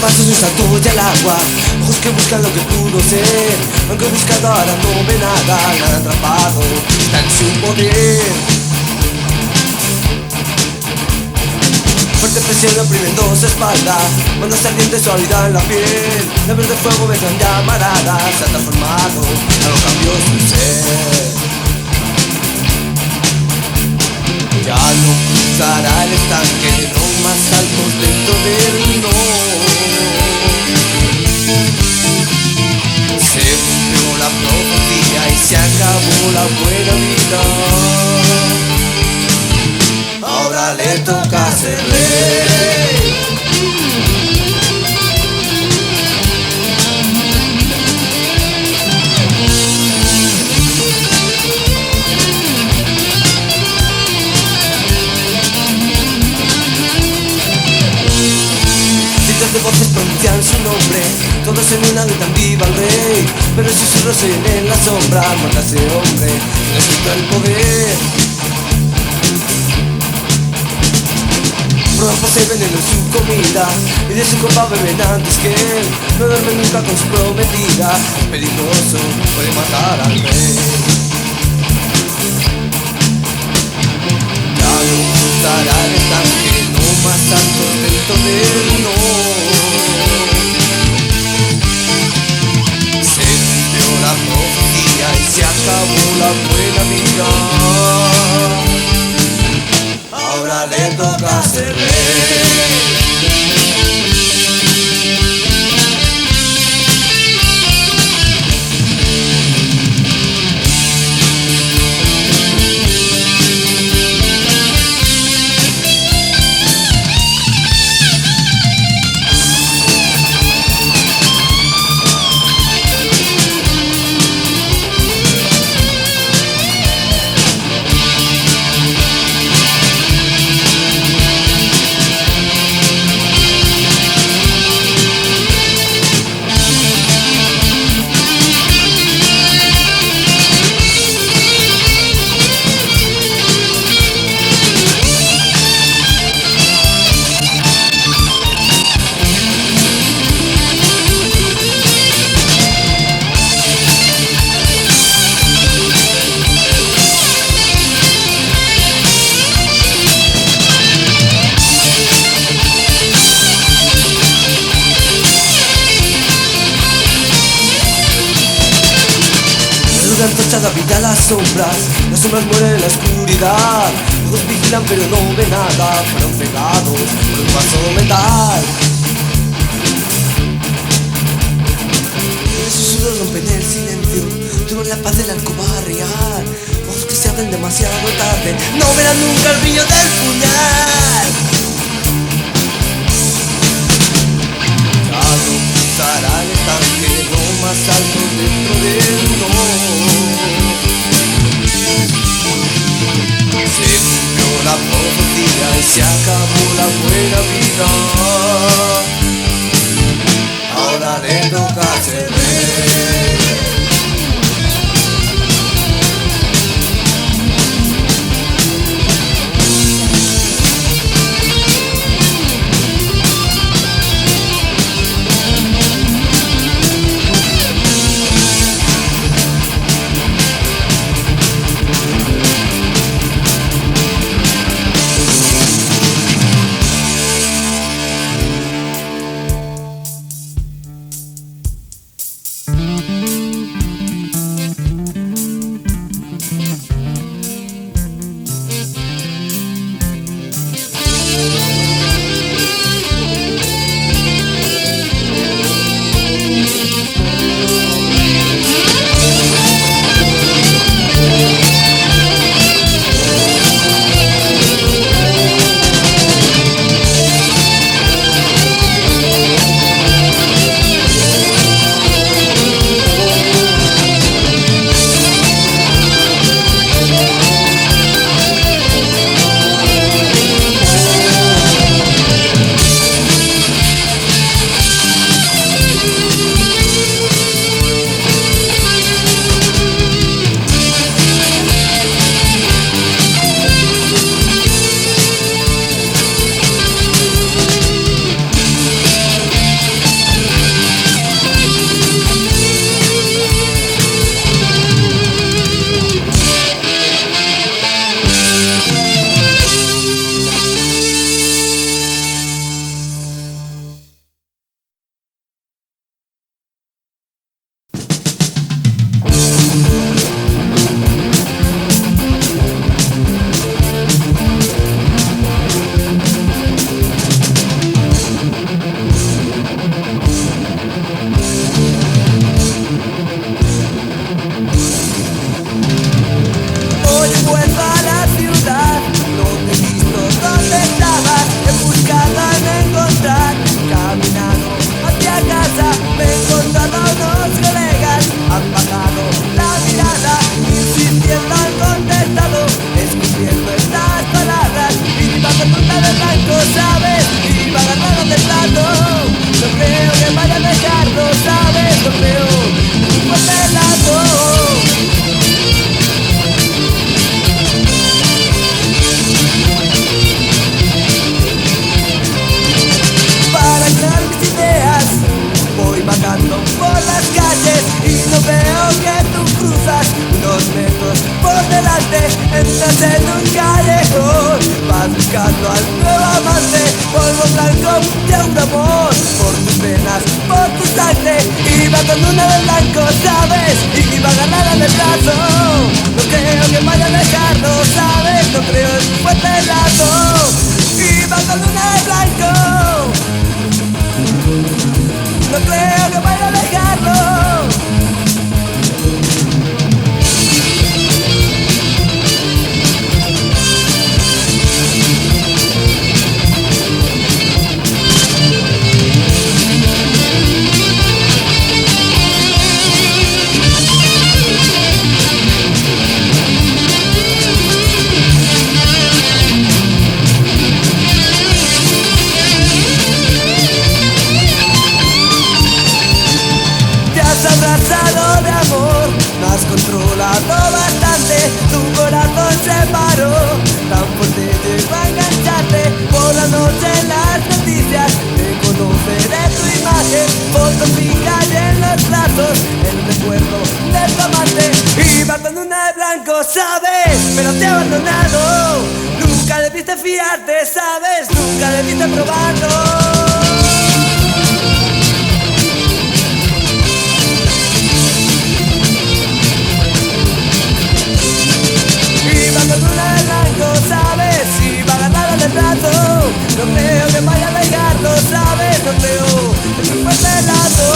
pasos un salto y al agua, ojos que buscan lo que pudo ser, aunque buscando ahora no ve nada, nada atrapado, está en su poder. Fuerte presión oprimiendo su espalda, manda saliente suavidad en la piel, la verde fuego ves en llamarada, se ha transformado, algo cambió su ser. Ya no cruzará el estanque, no más saltos dentro del no. Se cumplió la profecía y se acabó la buena vida. Ahora le toca ser rey. De voces pronuncian su nombre, todos en una gritan viva el rey, pero el susurro se oye en la sombra, mata a ese hombre, le quita el poder. Prueban posee veneno en su comida, y de su copa beben antes que él, no duerme nunca con su prometida, es peligroso, puede matar al rey. Ya no cruzará el estanque, no más santos dentro del no. La profecía y se acabó la buena vida. Ahora le toca ser rey. Antorcha da vida a las sombras mueren en la oscuridad. Ojos vigilan pero no ven nada, fueron cegados por un paso mental. Los susurros rompen el silencio, tuvo la paz de la alcoba real. Ojos que se abren demasiado tarde, no verán nunca el brillo del puñal. Ya no cruzará el estanque, no más alto dentro del no. Se cumplió la profecía y se acabó la buena vida. Ahora le toca ser rey. buscando al nuevo amante. Polvo blanco de un amor, por tus venas, por tu sangre. Iba con una de blanco, ¿sabes? Y iba agarrada del brazo. No creo que vaya a dejarlo, ¿sabes? No creo en su fuerte lazo. Iba con una de blanco. No creo que vaya a dejarlo. Abrazado de amor, me has controlado bastante. Tu corazón se paró, tan fuerte llegó a engancharte. Por la noche en las noticias te conoceré tu imagen, fotos fijas en los brazos, el recuerdo de tu amante. Iba con una de blanco, ¿sabes? Pero te he abandonado. Nunca debiste fiarte, ¿sabes? Nunca debiste probarlo. Con una de blanco, ¿sabes? Iba agarrada del brazo. No creo que vaya a dejarlo, ¿sabes? No creo en su fuerte lazo.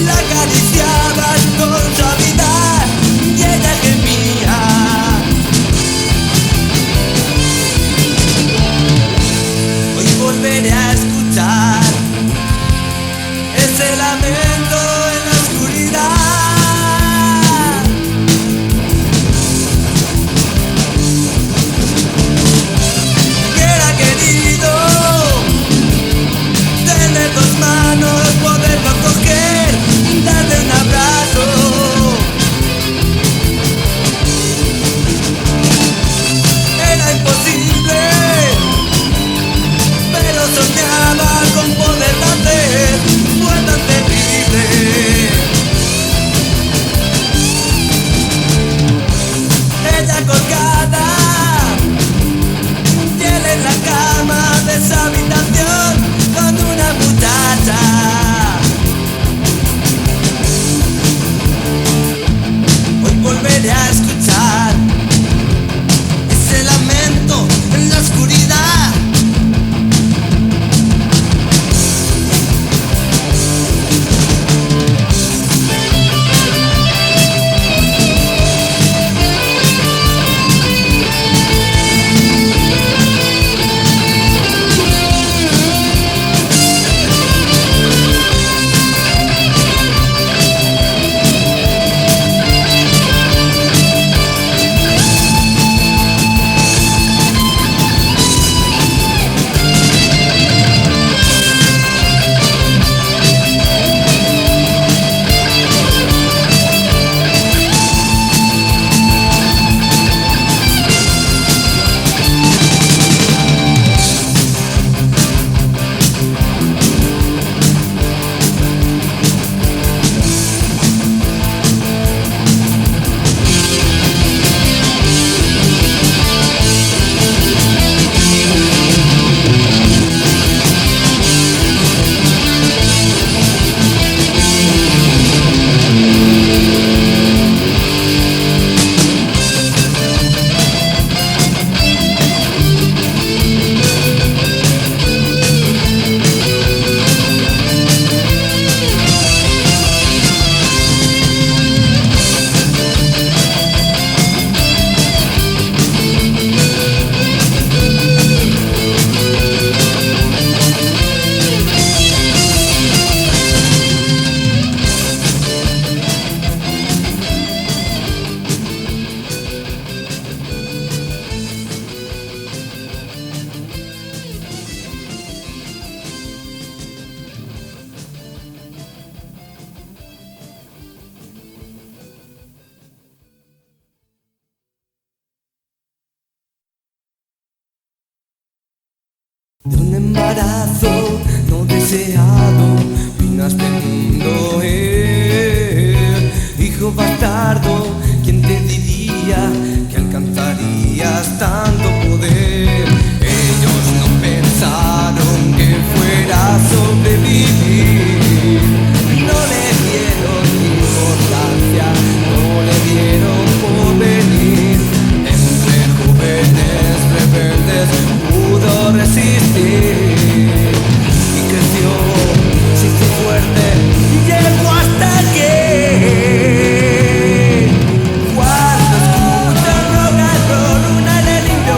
La caricia De un embarazo no deseado vino a este mundo él. Hijo bastardo, ¿quién te diría que alcanzarías tanto poder? Ellos no pensaron que fuera a sobrevivir. No le dieron importancia, no le dieron porvenir. Entre jóvenes rebeldes pudo resistir y creció, se hizo fuerte y llegó hasta aquí. Cuando escuchan rock and roll, una le limpió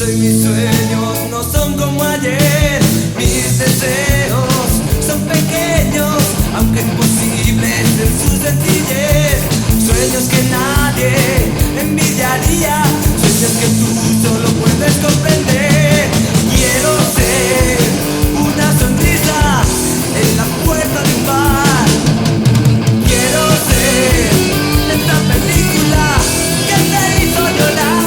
y mis sueños no son como ayer. Mis deseos son pequeños, aunque imposibles en su sencillez. Sueños que nadie envidiaría, sueños que tú solo puedes comprender. Quiero ser una sonrisa en la puerta de un bar. Quiero ser esta película que te hizo llorar.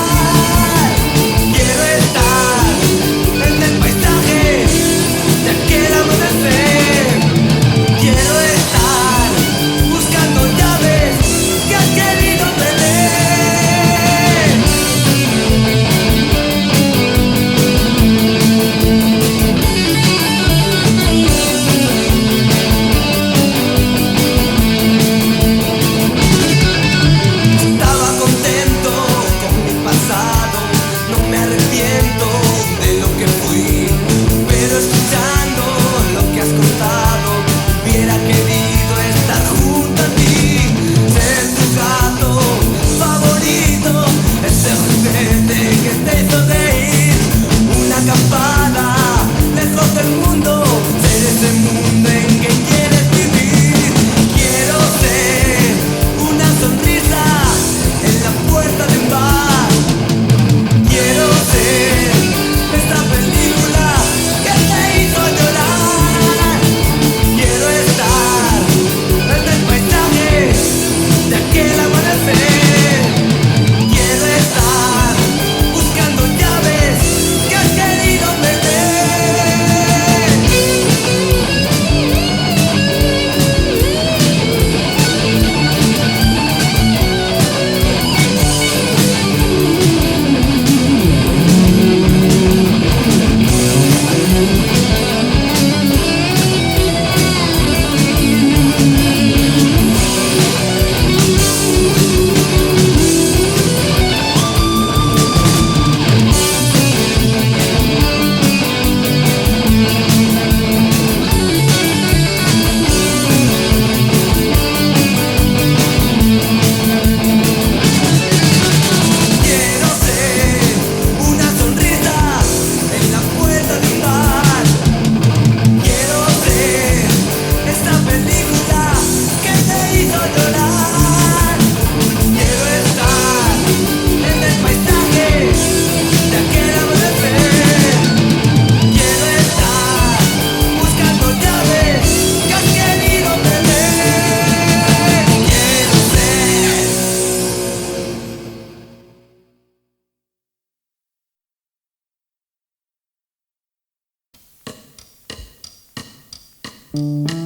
Quiero estar en el paisaje de aquel amanecer. Quiero estar buscando llaves que has querido perder. Estaba contento con mi pasado, no me arrepiento de lo que fui, pero escuchando lo que has contado, hubiera querido estar junto a ti, ser tu gato favorito, ese juguete que te hizo reír, una acampada lejos del mundo, ser ese mundo en que quieres vivir. Quiero ser una sonrisa en la puerta de un bar. Quiero ser esta película que te hizo llorar. Quiero estar en el paisaje de aquel amanecer. Quiero estar buscando llaves que has querido perder. Quiero ser una sonrisa en la puerta de un bar. Quiero ser esta película que te hizo llorar. Quiero estar en el paisaje de aquel amanecer. Quiero estar buscando llaves que has querido perder. Quiero ser.